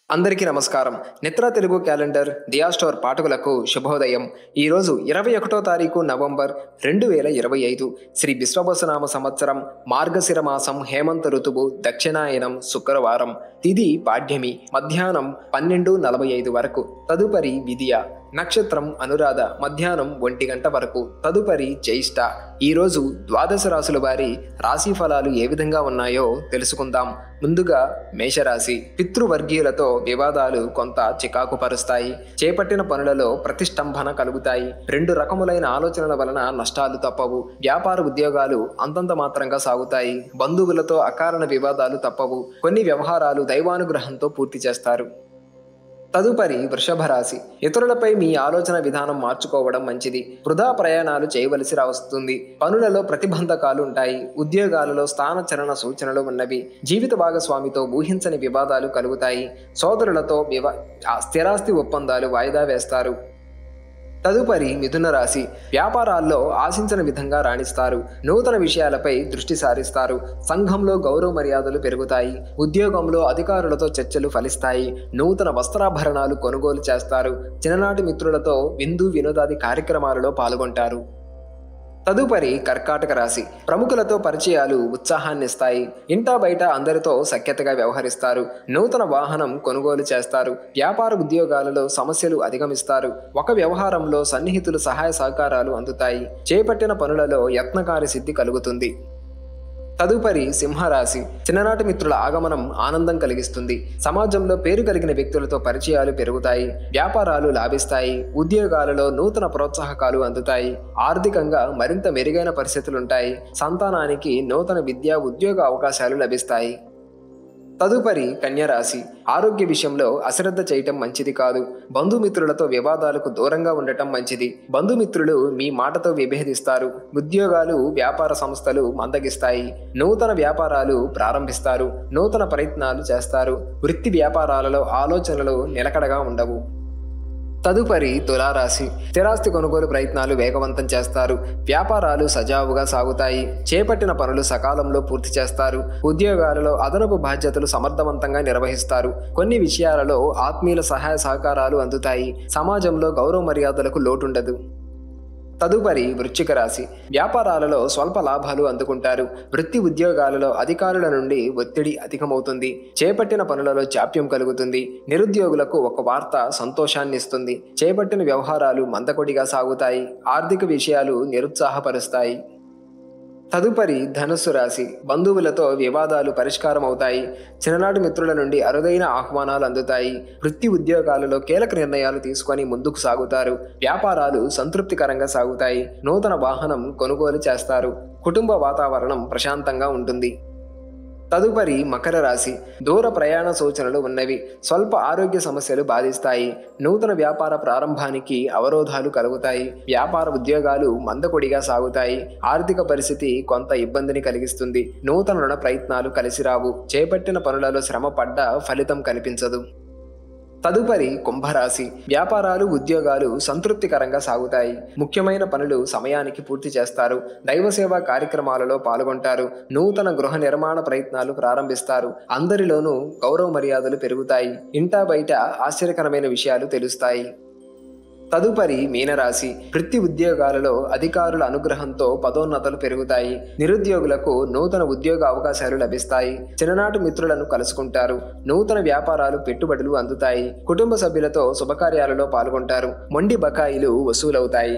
అందరికీ నమస్కారం. నిత్ర తెలుగు క్యాలెండర్ దియా స్టోర్ పాఠకులకు శుభోదయం. ఈరోజు 21వ తారీఖు నవంబర్ 2025 శ్రీ విశ్వవసునామ సంవత్సరం మార్గశిర మాసం హేమంత ఋతువు దక్షిణాయనం శుక్రవారం. తిథి పాడ్యమి మధ్యాహ్నం 12:45 వరకు. తదుపరి విదియ. నక్షత్రం అనురాధ మధ్యాహ్నం 1 గంట వరకు. తదుపరి జ్యేష్ఠ. ఈరోజు ద్వాదశ రాశుల వారి రాశి ఫలాలు ఏ విధంగా ఉన్నాయో తెలుసుకుందాం. ముందుగా మేషరాశి. పితృవర్గీయులతో వివాదాలు కొంత చికాకు పరుస్తాయి. చేపట్టిన పనులలో ప్రతిష్టంభన కలుగుతాయి. 2 రకములైన ఆలోచనల వలన నష్టాలు తప్పవు. వ్యాపార ఉద్యోగాలు అంతంత మాత్రంగా సాగుతాయి. బంధువులతో అకారణ వివాదాలు తప్పవు. కొన్ని వ్యవహారాలు దైవానుగ్రహంతో పూర్తి చేస్తారు. తదుపరి వృషభ రాశి. ఇతరులపై మీ ఆలోచన విధానం మార్చుకోవడం మంచిది. వృధా ప్రయాణాలు చేయవలసి వస్తుంది. పనులలో ప్రతిబంధకాలు ఉంటాయి. ఉద్యోగాలలో స్థానచలన సూచనలు ఉన్నవి. జీవిత భాగస్వామితో ఊహించని వివాదాలు కలుగుతాయి. సోదరులతో స్థిరాస్తి ఒప్పందాలు వాయిదా వేస్తారు. తదుపరి మిథున రాశి. వ్యాపారాల్లో ఆశించిన విధంగా రాణిస్తారు. నూతన విషయాలపై దృష్టి సారిస్తారు. సంఘంలో గౌరవ మర్యాదలు పెరుగుతాయి. ఉద్యోగంలో అధికారులతో చర్చలు ఫలిస్తాయి. నూతన వస్త్రాభరణాలు కొనుగోలు చేస్తారు. చిన్ననాటి మిత్రులతో విందు వినోదాది కార్యక్రమాలలో పాల్గొంటారు. తదుపరి కర్కాటక రాశి. ప్రముఖులతో పరిచయాలు ఉత్సాహాన్నిస్తాయి. ఇంటా బయట అందరితో సఖ్యతగా వ్యవహరిస్తారు. నూతన వాహనం కొనుగోలు చేస్తారు. వ్యాపార ఉద్యోగాలలో సమస్యలు అధిగమిస్తారు. ఒక వ్యవహారంలో సన్నిహితులు సహాయ సహకారాలు అందుతాయి. చేపట్టిన పనులలో యత్నకారి సిద్ధి కలుగుతుంది. తదుపరి సింహరాశి. చిన్ననాటి మిత్రుల ఆగమనం ఆనందం కలిగిస్తుంది. సమాజంలో పేరు కలిగిన వ్యక్తులతో పరిచయాలు పెరుగుతాయి. వ్యాపారాలు లాభిస్తాయి. ఉద్యోగాలలో నూతన ప్రోత్సాహకాలు అందుతాయి. ఆర్థికంగా మరింత మెరుగైన పరిస్థితులుంటాయి. సంతానానికి నూతన విద్యా ఉద్యోగ అవకాశాలు లభిస్తాయి. తదుపరి కన్యరాశి. ఆరోగ్య విషయంలో అశ్రద్ధ చేయటం మంచిది కాదు. బంధుమిత్రులతో వివాదాలకు దూరంగా ఉండటం మంచిది. బంధుమిత్రులు మీ మాటతో విభేదిస్తారు. ఉద్యోగాలు వ్యాపార సంస్థలు మందగిస్తాయి. నూతన వ్యాపారాలు ప్రారంభిస్తారు. నూతన ప్రయత్నాలు చేస్తారు. వృత్తి వ్యాపారాలలో ఆలోచనలు నిలకడగా ఉండవు. తదుపరి తులారాశి. స్థిరాస్తి కొనుగోలు ప్రయత్నాలు వేగవంతం చేస్తారు. వ్యాపారాలు సజావుగా సాగుతాయి. చేపట్టిన పనులు సకాలంలో పూర్తి చేస్తారు. ఉద్యోగాలలో అదనపు బాధ్యతలు సమర్థవంతంగా నిర్వహిస్తారు. కొన్ని విషయాలలో ఆత్మీయుల సహాయ సహకారాలు అందుతాయి. సమాజంలో గౌరవ మర్యాదలకు లోటుండదు. తదుపరి వృశ్చిక రాశి. వ్యాపారాలలో స్వల్ప లాభాలు అందుకుంటారు. వృత్తి ఉద్యోగాలలో అధికారుల నుండి ఒత్తిడి అధికమవుతుంది. చేపట్టిన పనులలో జాప్యం కలుగుతుంది. నిరుద్యోగులకు ఒక వార్త సంతోషాన్నిస్తుంది. చేపట్టిన వ్యవహారాలు మందకొడిగా సాగుతాయి. ఆర్థిక విషయాలు నిరుత్సాహపరుస్తాయి. తదుపరి ధనుస్సు రాశి. బంధువులతో వివాదాలు పరిష్కారం అవుతాయి. చిన్ననాటి మిత్రుల నుండి అరుదైన ఆహ్వానాలు అందుతాయి. వృత్తి ఉద్యోగాలలో కీలక నిర్ణయాలు తీసుకొని ముందుకు సాగుతారు. వ్యాపారాలు సంతృప్తికరంగా సాగుతాయి. నూతన వాహనం కొనుగోలు చేస్తారు. కుటుంబ వాతావరణం ప్రశాంతంగా ఉంటుంది. తదుపరి మకర రాశి. దూర ప్రయాణ సూచనలు ఉన్నవి. స్వల్ప ఆరోగ్య సమస్యలు బాధిస్తాయి. నూతన వ్యాపార ప్రారంభానికి అవరోధాలు కలుగుతాయి. వ్యాపార ఉద్యోగాలు మందకొడిగా సాగుతాయి. ఆర్థిక పరిస్థితి కొంత ఇబ్బందిని కలిగిస్తుంది. నూతన రుణ ప్రయత్నాలు కలిసిరావు. చేపట్టిన పనులలో శ్రమ పడ్డా ఫలితం కనిపించదు. తదుపరి కుంభరాశి. వ్యాపారాలు ఉద్యోగాలు సంతృప్తికరంగా సాగుతాయి. ముఖ్యమైన పనులు సమయానికి పూర్తి చేస్తారు. దైవ సేవా కార్యక్రమాలలో పాల్గొంటారు. నూతన గృహ నిర్మాణ ప్రయత్నాలు ప్రారంభిస్తారు. అందరిలోనూ గౌరవ మర్యాదలు పెరుగుతాయి. ఇంటా బయట ఆశ్చర్యకరమైన విషయాలు తెలుస్తాయి. తదుపరి మీనరాశి. వృత్తి ఉద్యోగాలలో అధికారుల అనుగ్రహంతో పదోన్నతలు పెరుగుతాయి. నిరుద్యోగులకు నూతన ఉద్యోగ అవకాశాలు లభిస్తాయి. చిన్ననాటి మిత్రులను కలుసుకుంటారు. నూతన వ్యాపారాలు పెట్టుబడులు అందుతాయి. కుటుంబ సభ్యులతో శుభకార్యాలలో పాల్గొంటారు. మొండి బకాయిలు వసూలవుతాయి.